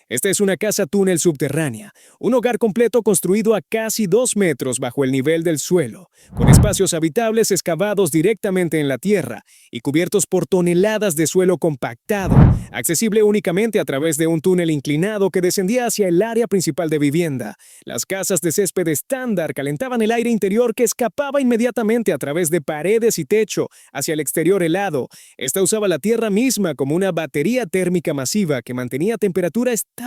Esta es una casa túnel subterránea, un hogar completo construido a casi 2 metros bajo el nivel del suelo, con espacios habitables excavados directamente en la tierra y cubiertos por toneladas de suelo compactado, accesible únicamente a través de un túnel inclinado que descendía hacia el área principal de vivienda. Las casas de césped estándar calentaban el aire interior que escapaba inmediatamente a través de paredes y techo hacia el exterior helado. Esta usaba la tierra misma como una batería térmica masiva que mantenía temperatura estable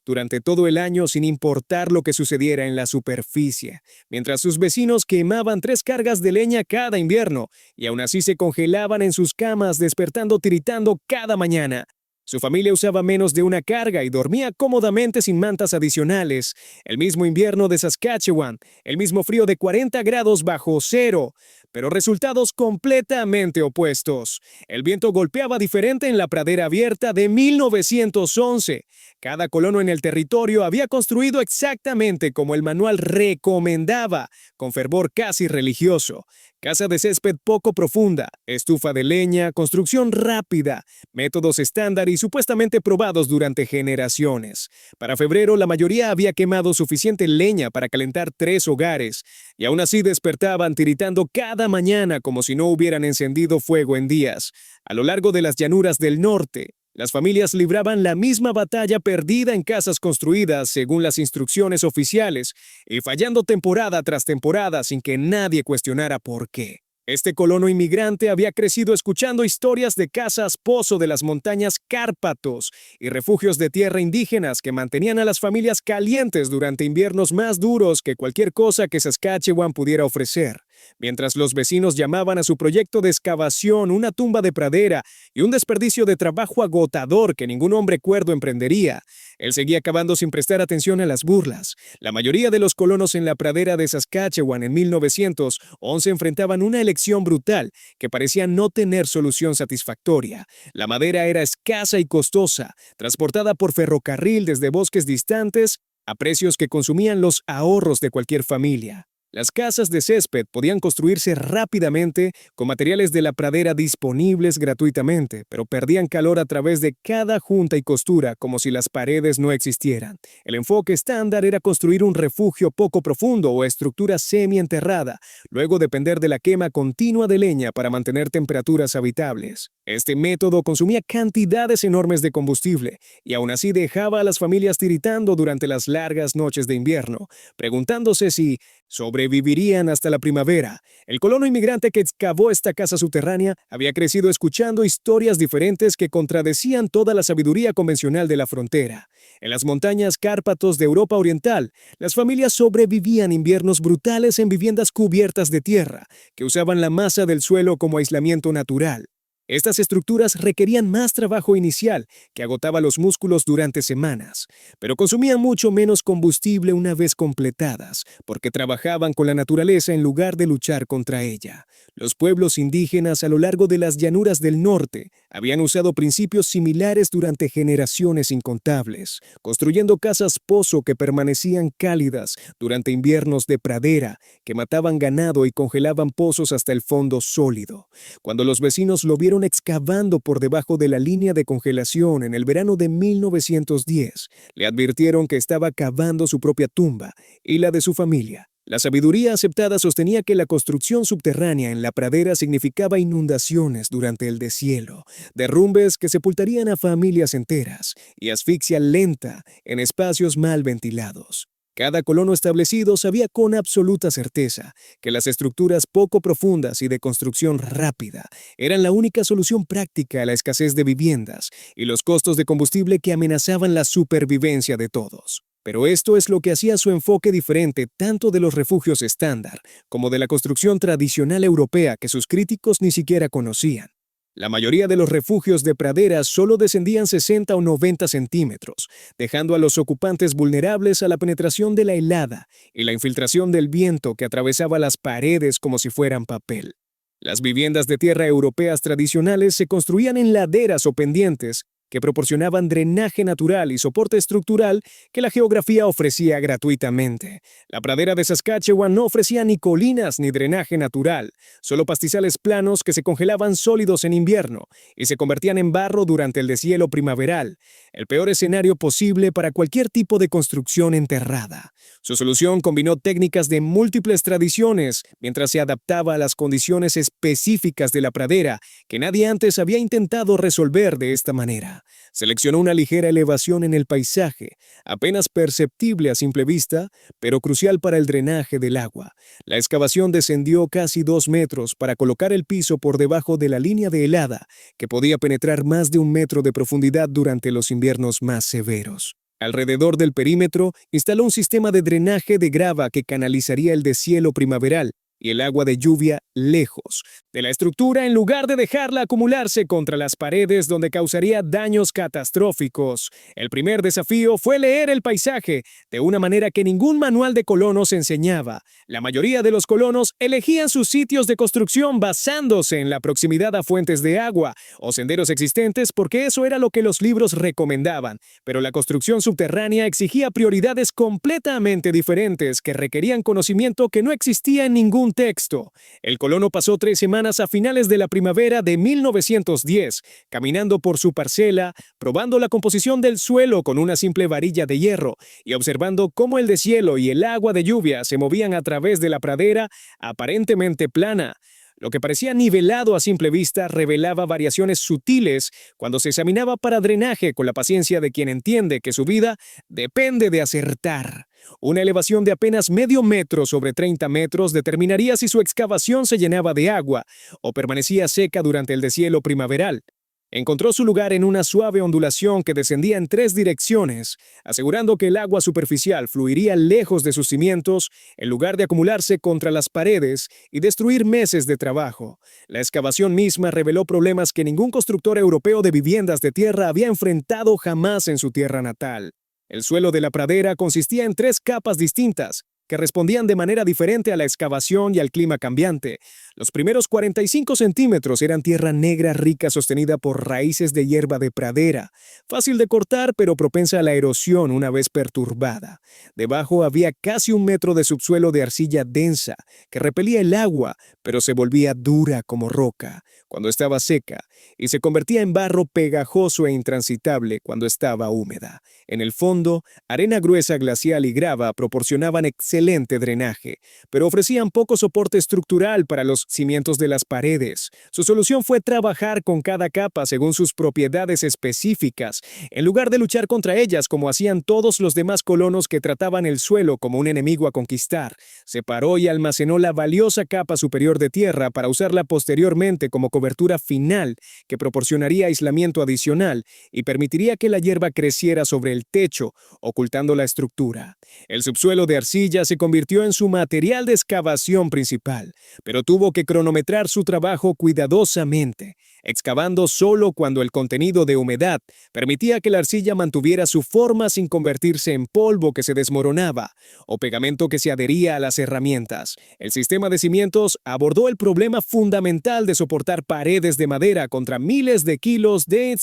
durante todo el año sin importar lo que sucediera en la superficie, mientras sus vecinos quemaban 3 cargas de leña cada invierno y aún así se congelaban en sus camas despertando tiritando cada mañana. Su familia usaba menos de una carga y dormía cómodamente sin mantas adicionales. El mismo invierno de Saskatchewan, el mismo frío de 40 grados bajo cero, pero resultados completamente opuestos. El viento golpeaba diferente en la pradera abierta de 1911. Cada colono en el territorio había construido exactamente como el manual recomendaba, con fervor casi religioso. Casa de césped poco profunda, estufa de leña, construcción rápida, métodos estándar y supuestamente probados durante generaciones. Para febrero, la mayoría había quemado suficiente leña para calentar 3 hogares, y aún así despertaban tiritando cada mañana como si no hubieran encendido fuego en días. A lo largo de las llanuras del norte, las familias libraban la misma batalla perdida en casas construidas según las instrucciones oficiales y fallando temporada tras temporada sin que nadie cuestionara por qué. Este colono inmigrante había crecido escuchando historias de casas pozo de las montañas Cárpatos y refugios de tierra indígenas que mantenían a las familias calientes durante inviernos más duros que cualquier cosa que Saskatchewan pudiera ofrecer. Mientras los vecinos llamaban a su proyecto de excavación una tumba de pradera y un desperdicio de trabajo agotador que ningún hombre cuerdo emprendería, él seguía cavando sin prestar atención a las burlas. La mayoría de los colonos en la pradera de Saskatchewan en 1911 enfrentaban una elección brutal que parecía no tener solución satisfactoria. La madera era escasa y costosa, transportada por ferrocarril desde bosques distantes a precios que consumían los ahorros de cualquier familia. Las casas de césped podían construirse rápidamente con materiales de la pradera disponibles gratuitamente, pero perdían calor a través de cada junta y costura como si las paredes no existieran. El enfoque estándar era construir un refugio poco profundo o estructura semienterrada, luego depender de la quema continua de leña para mantener temperaturas habitables. Este método consumía cantidades enormes de combustible y aún así dejaba a las familias tiritando durante las largas noches de invierno, preguntándose si sobrevivirían hasta la primavera. El colono inmigrante que excavó esta casa subterránea había crecido escuchando historias diferentes que contradecían toda la sabiduría convencional de la frontera. En las montañas Cárpatos de Europa Oriental, las familias sobrevivían inviernos brutales en viviendas cubiertas de tierra, que usaban la masa del suelo como aislamiento natural. Estas estructuras requerían más trabajo inicial, que agotaba los músculos durante semanas, pero consumían mucho menos combustible una vez completadas, porque trabajaban con la naturaleza en lugar de luchar contra ella. Los pueblos indígenas a lo largo de las llanuras del norte habían usado principios similares durante generaciones incontables, construyendo casas pozo que permanecían cálidas durante inviernos de pradera, que mataban ganado y congelaban pozos hasta el fondo sólido. Cuando los vecinos lo vieron excavando por debajo de la línea de congelación en el verano de 1910, le advirtieron que estaba cavando su propia tumba y la de su familia. La sabiduría aceptada sostenía que la construcción subterránea en la pradera significaba inundaciones durante el deshielo, derrumbes que sepultarían a familias enteras y asfixia lenta en espacios mal ventilados. Cada colono establecido sabía con absoluta certeza que las estructuras poco profundas y de construcción rápida eran la única solución práctica a la escasez de viviendas y los costos de combustible que amenazaban la supervivencia de todos. Pero esto es lo que hacía su enfoque diferente tanto de los refugios estándar como de la construcción tradicional europea que sus críticos ni siquiera conocían. La mayoría de los refugios de praderas solo descendían 60 o 90 centímetros, dejando a los ocupantes vulnerables a la penetración de la helada y la infiltración del viento que atravesaba las paredes como si fueran papel. Las viviendas de tierra europeas tradicionales se construían en laderas o pendientes que proporcionaban drenaje natural y soporte estructural que la geografía ofrecía gratuitamente. La pradera de Saskatchewan no ofrecía ni colinas ni drenaje natural, solo pastizales planos que se congelaban sólidos en invierno y se convertían en barro durante el deshielo primaveral. el peor escenario posible para cualquier tipo de construcción enterrada. Su solución combinó técnicas de múltiples tradiciones mientras se adaptaba a las condiciones específicas de la pradera que nadie antes había intentado resolver de esta manera. Seleccionó una ligera elevación en el paisaje, apenas perceptible a simple vista, pero crucial para el drenaje del agua. La excavación descendió casi 2 metros para colocar el piso por debajo de la línea de helada, que podía penetrar más de 1 metro de profundidad durante los inviernos más severos. Alrededor del perímetro, instaló un sistema de drenaje de grava que canalizaría el deshielo primaveral y el agua de lluvia lejos de la estructura en lugar de dejarla acumularse contra las paredes donde causaría daños catastróficos. El primer desafío fue leer el paisaje de una manera que ningún manual de colonos enseñaba. La mayoría de los colonos elegían sus sitios de construcción basándose en la proximidad a fuentes de agua o senderos existentes porque eso era lo que los libros recomendaban, pero la construcción subterránea exigía prioridades completamente diferentes que requerían conocimiento que no existía en ningún texto. El colono pasó 3 semanas a finales de la primavera de 1910, caminando por su parcela, probando la composición del suelo con una simple varilla de hierro y observando cómo el deshielo y el agua de lluvia se movían a través de la pradera aparentemente plana. Lo que parecía nivelado a simple vista revelaba variaciones sutiles cuando se examinaba para drenaje con la paciencia de quien entiende que su vida depende de acertar. Una elevación de apenas medio metro sobre 30 metros determinaría si su excavación se llenaba de agua o permanecía seca durante el deshielo primaveral. Encontró su lugar en una suave ondulación que descendía en 3 direcciones, asegurando que el agua superficial fluiría lejos de sus cimientos en lugar de acumularse contra las paredes y destruir meses de trabajo. La excavación misma reveló problemas que ningún constructor europeo de viviendas de tierra había enfrentado jamás en su tierra natal. El suelo de la pradera consistía en 3 capas distintas, que respondían de manera diferente a la excavación y al clima cambiante. Los primeros 45 centímetros eran tierra negra rica sostenida por raíces de hierba de pradera, fácil de cortar pero propensa a la erosión una vez perturbada. Debajo había casi 1 metro de subsuelo de arcilla densa, que repelía el agua, pero se volvía dura como roca cuando estaba seca y se convertía en barro pegajoso e intransitable cuando estaba húmeda. En el fondo, arena gruesa glacial y grava proporcionaban excelente drenaje, pero ofrecían poco soporte estructural para los cimientos de las paredes. Su solución fue trabajar con cada capa según sus propiedades específicas, en lugar de luchar contra ellas como hacían todos los demás colonos que trataban el suelo como un enemigo a conquistar. Separó y almacenó la valiosa capa superior de tierra para usarla posteriormente como cobertura final que proporcionaría aislamiento adicional y permitiría que la hierba creciera sobre el techo, ocultando la estructura. El subsuelo de arcilla se convirtió en su material de excavación principal, pero tuvo que cronometrar su trabajo cuidadosamente, excavando solo cuando el contenido de humedad permitía que la arcilla mantuviera su forma sin convertirse en polvo que se desmoronaba o pegamento que se adhería a las herramientas. El sistema de cimientos abordó el problema fundamental de soportar paredes de madera contra miles de kilos de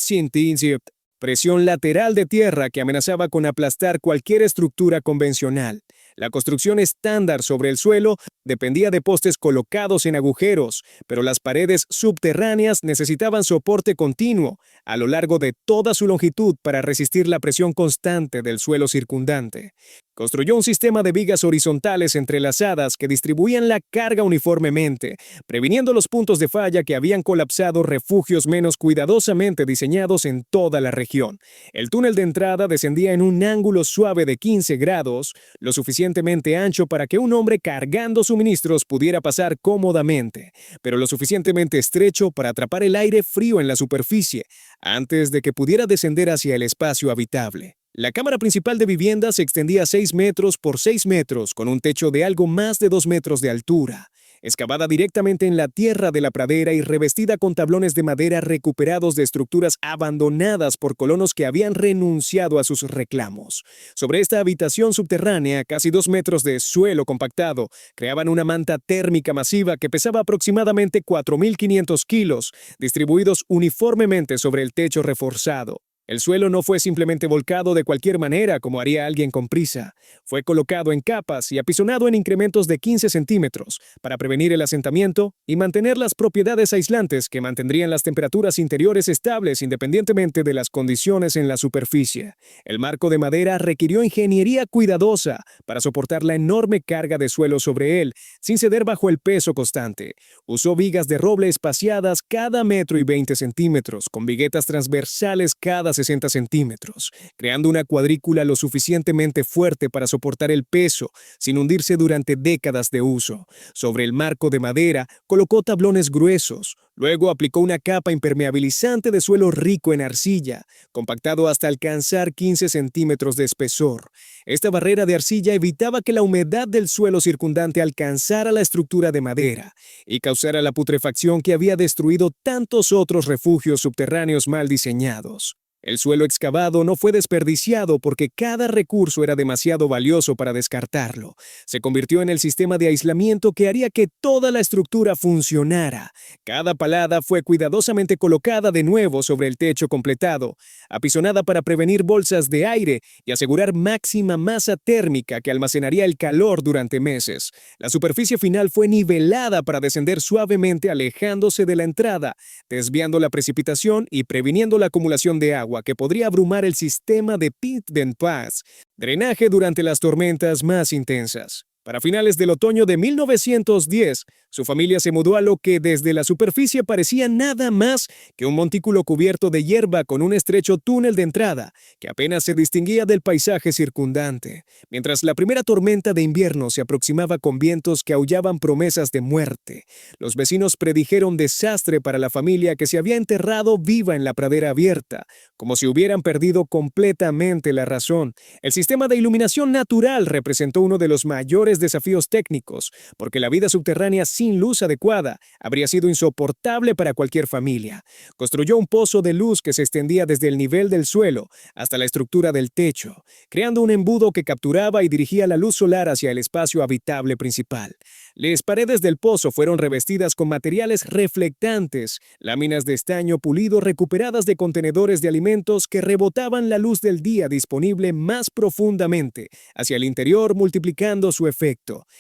presión lateral de tierra que amenazaba con aplastar cualquier estructura convencional. La construcción estándar sobre el suelo dependía de postes colocados en agujeros, pero las paredes subterráneas necesitaban soporte continuo a lo largo de toda su longitud para resistir la presión constante del suelo circundante. Construyó un sistema de vigas horizontales entrelazadas que distribuían la carga uniformemente, previniendo los puntos de falla que habían colapsado refugios menos cuidadosamente diseñados en toda la región. El túnel de entrada descendía en un ángulo suave de 15 grados, lo suficientemente ancho para que un hombre cargando suministros pudiera pasar cómodamente, pero lo suficientemente estrecho para atrapar el aire frío en la superficie, antes de que pudiera descender hacia el espacio habitable. La cámara principal de vivienda se extendía 6 metros por 6 metros con un techo de algo más de 2 metros de altura, excavada directamente en la tierra de la pradera y revestida con tablones de madera recuperados de estructuras abandonadas por colonos que habían renunciado a sus reclamos. Sobre esta habitación subterránea, casi 2 metros de suelo compactado creaban una manta térmica masiva que pesaba aproximadamente 4.500 kilos, distribuidos uniformemente sobre el techo reforzado. El suelo no fue simplemente volcado de cualquier manera como haría alguien con prisa. Fue colocado en capas y apisonado en incrementos de 15 centímetros para prevenir el asentamiento y mantener las propiedades aislantes que mantendrían las temperaturas interiores estables independientemente de las condiciones en la superficie. El marco de madera requirió ingeniería cuidadosa para soportar la enorme carga de suelo sobre él, sin ceder bajo el peso constante. Usó vigas de roble espaciadas cada metro y 20 centímetros, con viguetas transversales cada 60 centímetros, creando una cuadrícula lo suficientemente fuerte para soportar el peso, sin hundirse durante décadas de uso. Sobre el marco de madera, colocó tablones gruesos. Luego aplicó una capa impermeabilizante de suelo rico en arcilla, compactado hasta alcanzar 15 centímetros de espesor. Esta barrera de arcilla evitaba que la humedad del suelo circundante alcanzara la estructura de madera y causara la putrefacción que había destruido tantos otros refugios subterráneos mal diseñados. El suelo excavado no fue desperdiciado porque cada recurso era demasiado valioso para descartarlo. Se convirtió en el sistema de aislamiento que haría que toda la estructura funcionara. Cada palada fue cuidadosamente colocada de nuevo sobre el techo completado, apisonada para prevenir bolsas de aire y asegurar máxima masa térmica que almacenaría el calor durante meses. La superficie final fue nivelada para descender suavemente alejándose de la entrada, desviando la precipitación y previniendo la acumulación de agua que podría abrumar el sistema de pit-and-pass, drenaje durante las tormentas más intensas. Para finales del otoño de 1910, su familia se mudó a lo que desde la superficie parecía nada más que un montículo cubierto de hierba con un estrecho túnel de entrada que apenas se distinguía del paisaje circundante. Mientras la primera tormenta de invierno se aproximaba con vientos que aullaban promesas de muerte, los vecinos predijeron desastre para la familia que se había enterrado viva en la pradera abierta, como si hubieran perdido completamente la razón. El sistema de iluminación natural representó uno de los mayores desafíos técnicos, porque la vida subterránea sin luz adecuada habría sido insoportable para cualquier familia. Construyó un pozo de luz que se extendía desde el nivel del suelo hasta la estructura del techo, creando un embudo que capturaba y dirigía la luz solar hacia el espacio habitable principal. Las paredes del pozo fueron revestidas con materiales reflectantes, láminas de estaño pulido recuperadas de contenedores de alimentos que rebotaban la luz del día disponible más profundamente hacia el interior, multiplicando su efecto.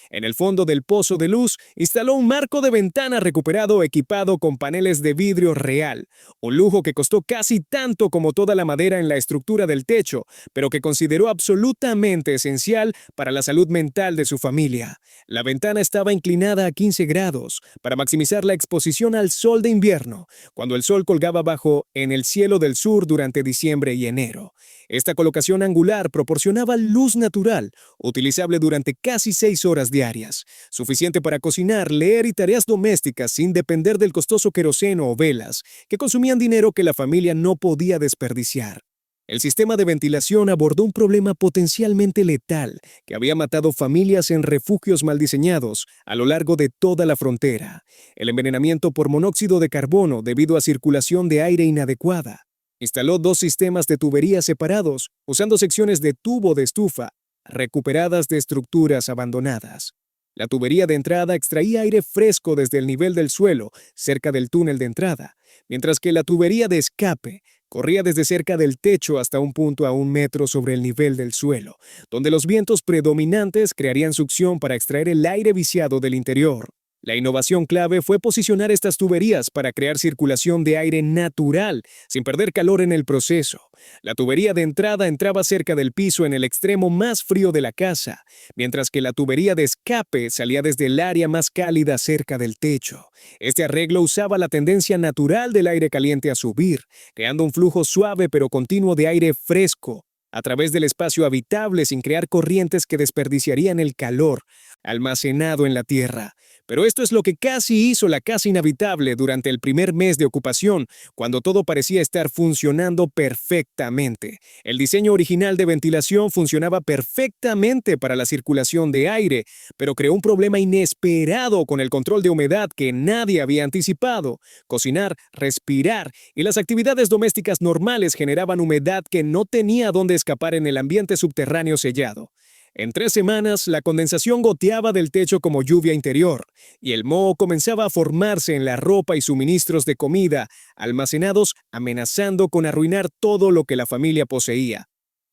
En el fondo del pozo de luz instaló un marco de ventana recuperado equipado con paneles de vidrio real, un lujo que costó casi tanto como toda la madera en la estructura del techo, pero que consideró absolutamente esencial para la salud mental de su familia. La ventana estaba inclinada a 15 grados para maximizar la exposición al sol de invierno, cuando el sol colgaba bajo en el cielo del sur durante diciembre y enero. Esta colocación angular proporcionaba luz natural, utilizable durante casi 6 horas diarias, suficiente para cocinar, leer y tareas domésticas sin depender del costoso queroseno o velas, que consumían dinero que la familia no podía desperdiciar. El sistema de ventilación abordó un problema potencialmente letal que había matado familias en refugios mal diseñados a lo largo de toda la frontera: el envenenamiento por monóxido de carbono debido a circulación de aire inadecuada. Instaló 2 sistemas de tuberías separados, usando secciones de tubo de estufa, recuperadas de estructuras abandonadas. La tubería de entrada extraía aire fresco desde el nivel del suelo, cerca del túnel de entrada, mientras que la tubería de escape corría desde cerca del techo hasta un punto a 1 metro sobre el nivel del suelo, donde los vientos predominantes crearían succión para extraer el aire viciado del interior. La innovación clave fue posicionar estas tuberías para crear circulación de aire natural, sin perder calor en el proceso. La tubería de entrada entraba cerca del piso en el extremo más frío de la casa, mientras que la tubería de escape salía desde el área más cálida cerca del techo. Este arreglo usaba la tendencia natural del aire caliente a subir, creando un flujo suave pero continuo de aire fresco a través del espacio habitable sin crear corrientes que desperdiciarían el calor almacenado en la tierra. Pero esto es lo que casi hizo la casa inhabitable durante el primer mes de ocupación, cuando todo parecía estar funcionando perfectamente. El diseño original de ventilación funcionaba perfectamente para la circulación de aire, pero creó un problema inesperado con el control de humedad que nadie había anticipado. Cocinar, respirar y las actividades domésticas normales generaban humedad que no tenía dónde escapar en el ambiente subterráneo sellado. En 3 semanas, la condensación goteaba del techo como lluvia interior, y el moho comenzaba a formarse en la ropa y suministros de comida, almacenados amenazando con arruinar todo lo que la familia poseía.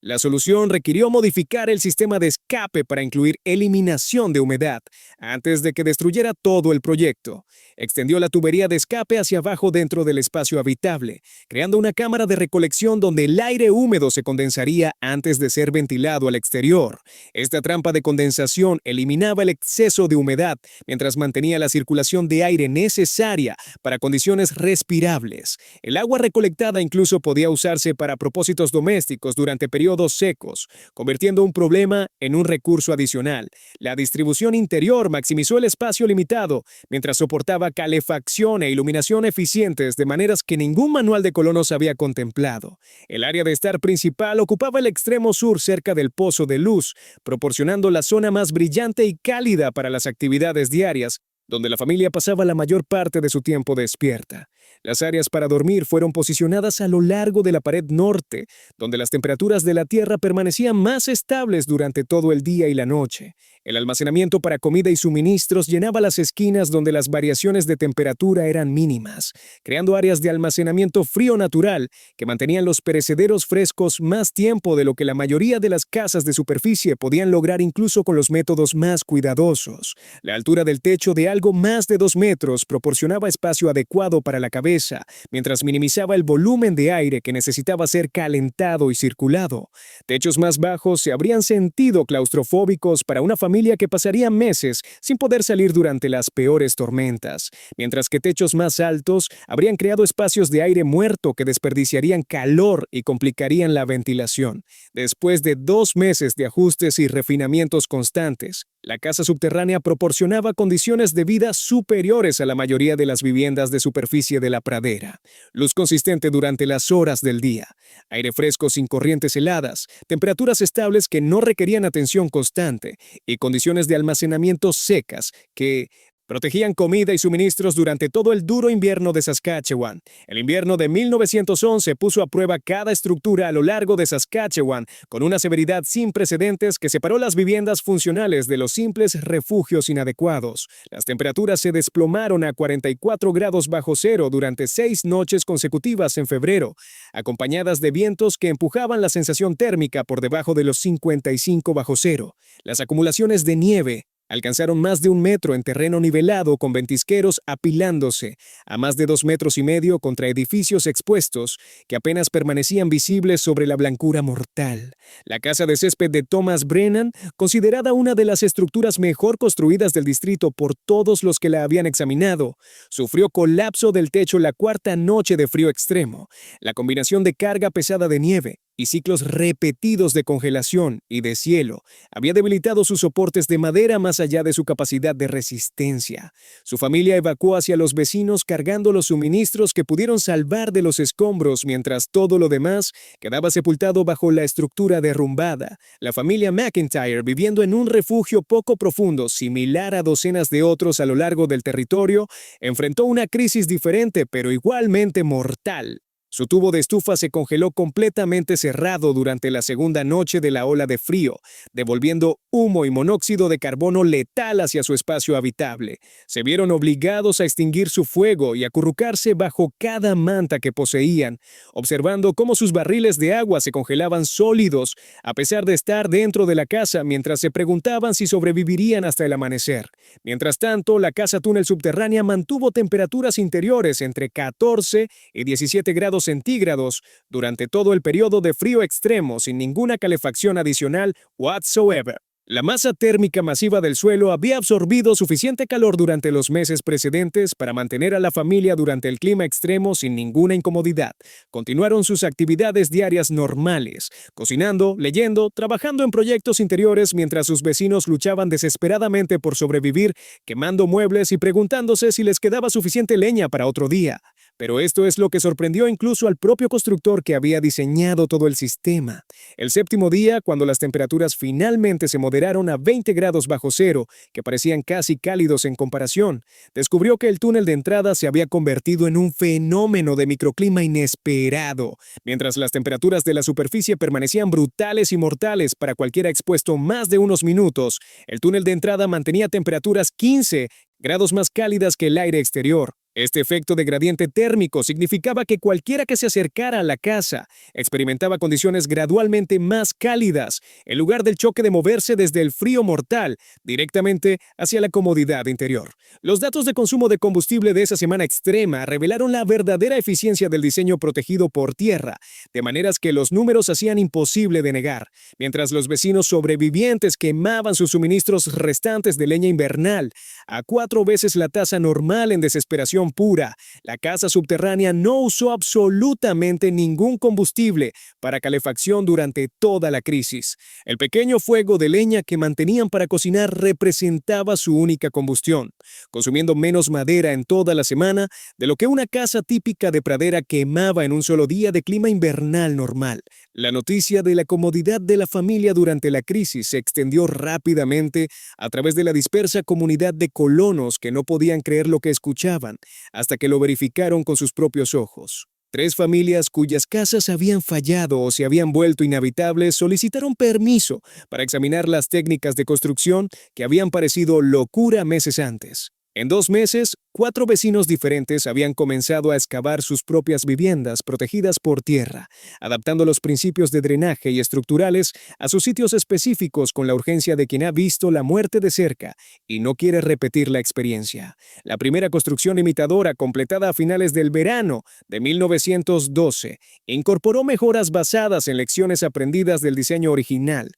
La solución requirió modificar el sistema de escape para incluir eliminación de humedad, antes de que destruyera todo el proyecto. Extendió la tubería de escape hacia abajo dentro del espacio habitable, creando una cámara de recolección donde el aire húmedo se condensaría antes de ser ventilado al exterior. Esta trampa de condensación eliminaba el exceso de humedad, mientras mantenía la circulación de aire necesaria para condiciones respirables. El agua recolectada incluso podía usarse para propósitos domésticos durante periodos secos, convirtiendo un problema en un recurso adicional. La distribución interior maximizó el espacio limitado, mientras soportaba calefacción e iluminación eficientes de maneras que ningún manual de colonos había contemplado. El área de estar principal ocupaba el extremo sur cerca del pozo de luz, proporcionando la zona más brillante y cálida para las actividades diarias, donde la familia pasaba la mayor parte de su tiempo despierta. Las áreas para dormir fueron posicionadas a lo largo de la pared norte, donde las temperaturas de la tierra permanecían más estables durante todo el día y la noche. El almacenamiento para comida y suministros llenaba las esquinas donde las variaciones de temperatura eran mínimas, creando áreas de almacenamiento frío natural que mantenían los perecederos frescos más tiempo de lo que la mayoría de las casas de superficie podían lograr incluso con los métodos más cuidadosos. La altura del techo de algo más de 2 metros proporcionaba espacio adecuado para la cabeza, mientras minimizaba el volumen de aire que necesitaba ser calentado y circulado. Techos más bajos se habrían sentido claustrofóbicos para una familia que pasaría meses sin poder salir durante las peores tormentas, mientras que techos más altos habrían creado espacios de aire muerto que desperdiciarían calor y complicarían la ventilación. Después de 2 meses de ajustes y refinamientos constantes, la casa subterránea proporcionaba condiciones de vida superiores a la mayoría de las viviendas de superficie de la pradera. Luz consistente durante las horas del día, aire fresco sin corrientes heladas, temperaturas estables que no requerían atención constante y condiciones de almacenamiento secas que protegían comida y suministros durante todo el duro invierno de Saskatchewan. El invierno de 1911 puso a prueba cada estructura a lo largo de Saskatchewan con una severidad sin precedentes que separó las viviendas funcionales de los simples refugios inadecuados. Las temperaturas se desplomaron a 44 grados bajo cero durante 6 noches consecutivas en febrero, acompañadas de vientos que empujaban la sensación térmica por debajo de los 55 bajo cero. Las acumulaciones de nieve alcanzaron más de 1 metro en terreno nivelado con ventisqueros apilándose a más de 2,5 metros contra edificios expuestos que apenas permanecían visibles sobre la blancura mortal. La casa de césped de Thomas Brennan, considerada una de las estructuras mejor construidas del distrito por todos los que la habían examinado, sufrió colapso del techo la 4ª noche de frío extremo. La combinación de carga pesada de nieve y ciclos repetidos de congelación y deshielo había debilitado sus soportes de madera más allá de su capacidad de resistencia. Su familia evacuó hacia los vecinos cargando los suministros que pudieron salvar de los escombros mientras todo lo demás quedaba sepultado bajo la estructura derrumbada. La familia McIntyre, viviendo en un refugio poco profundo, similar a docenas de otros a lo largo del territorio, enfrentó una crisis diferente pero igualmente mortal. Su tubo de estufa se congeló completamente cerrado durante la segunda noche de la ola de frío, devolviendo humo y monóxido de carbono letal hacia su espacio habitable. Se vieron obligados a extinguir su fuego y acurrucarse bajo cada manta que poseían, observando cómo sus barriles de agua se congelaban sólidos a pesar de estar dentro de la casa mientras se preguntaban si sobrevivirían hasta el amanecer. Mientras tanto, la casa túnel subterránea mantuvo temperaturas interiores entre 14 y 17 grados centígrados durante todo el periodo de frío extremo sin ninguna calefacción adicional whatsoever. La masa térmica masiva del suelo había absorbido suficiente calor durante los meses precedentes para mantener a la familia durante el clima extremo sin ninguna incomodidad. Continuaron sus actividades diarias normales, cocinando, leyendo, trabajando en proyectos interiores mientras sus vecinos luchaban desesperadamente por sobrevivir, quemando muebles y preguntándose si les quedaba suficiente leña para otro día. Pero esto es lo que sorprendió incluso al propio constructor que había diseñado todo el sistema. El séptimo día, cuando las temperaturas finalmente se moderaron a 20 grados bajo cero, que parecían casi cálidos en comparación, descubrió que el túnel de entrada se había convertido en un fenómeno de microclima inesperado. Mientras las temperaturas de la superficie permanecían brutales y mortales para cualquiera expuesto más de unos minutos, el túnel de entrada mantenía temperaturas 15 grados más cálidas que el aire exterior. Este efecto de gradiente térmico significaba que cualquiera que se acercara a la casa experimentaba condiciones gradualmente más cálidas, en lugar del choque de moverse desde el frío mortal directamente hacia la comodidad interior. Los datos de consumo de combustible de esa semana extrema revelaron la verdadera eficiencia del diseño protegido por tierra, de maneras que los números hacían imposible de negar. Mientras los vecinos sobrevivientes quemaban sus suministros restantes de leña invernal a 4 veces la tasa normal en desesperación pura, la casa subterránea no usó absolutamente ningún combustible para calefacción durante toda la crisis. El pequeño fuego de leña que mantenían para cocinar representaba su única combustión, consumiendo menos madera en toda la semana de lo que una casa típica de pradera quemaba en un solo día de clima invernal normal. La noticia de la comodidad de la familia durante la crisis se extendió rápidamente a través de la dispersa comunidad de colonos que no podían creer lo que escuchaban, hasta que lo verificaron con sus propios ojos. 3 familias cuyas casas habían fallado o se habían vuelto inhabitables solicitaron permiso para examinar las técnicas de construcción que habían parecido locura meses antes. En 2 meses, 4 vecinos diferentes habían comenzado a excavar sus propias viviendas protegidas por tierra, adaptando los principios de drenaje y estructurales a sus sitios específicos con la urgencia de quien ha visto la muerte de cerca y no quiere repetir la experiencia. La primera construcción imitadora, completada a finales del verano de 1912, incorporó mejoras basadas en lecciones aprendidas del diseño original.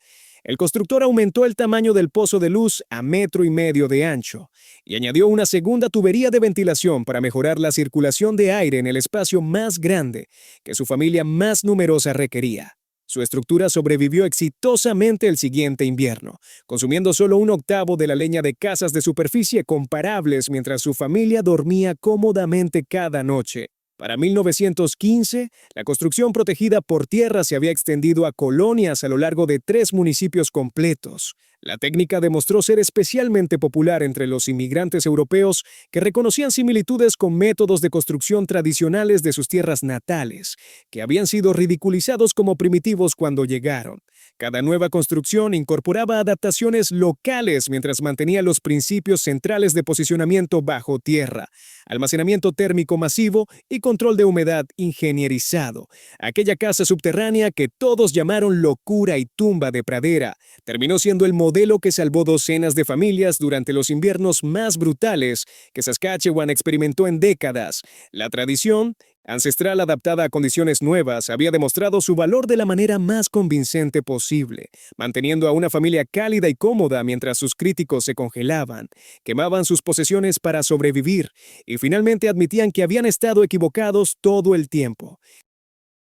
El constructor aumentó el tamaño del pozo de luz a 1,5 metros de ancho y añadió una segunda tubería de ventilación para mejorar la circulación de aire en el espacio más grande que su familia más numerosa requería. Su estructura sobrevivió exitosamente el siguiente invierno, consumiendo solo 1/8 de la leña de casas de superficie comparables mientras su familia dormía cómodamente cada noche. Para 1915, la construcción protegida por tierra se había extendido a colonias a lo largo de 3 municipios completos. La técnica demostró ser especialmente popular entre los inmigrantes europeos que reconocían similitudes con métodos de construcción tradicionales de sus tierras natales, que habían sido ridiculizados como primitivos cuando llegaron. Cada nueva construcción incorporaba adaptaciones locales mientras mantenía los principios centrales de posicionamiento bajo tierra, almacenamiento térmico masivo y control de humedad ingenierizado. Aquella casa subterránea que todos llamaron locura y tumba de pradera terminó siendo el modelo que salvó docenas de familias durante los inviernos más brutales que Saskatchewan experimentó en décadas. La tradición, ancestral adaptada a condiciones nuevas, había demostrado su valor de la manera más convincente posible, manteniendo a una familia cálida y cómoda mientras sus críticos se congelaban, quemaban sus posesiones para sobrevivir y finalmente admitían que habían estado equivocados todo el tiempo.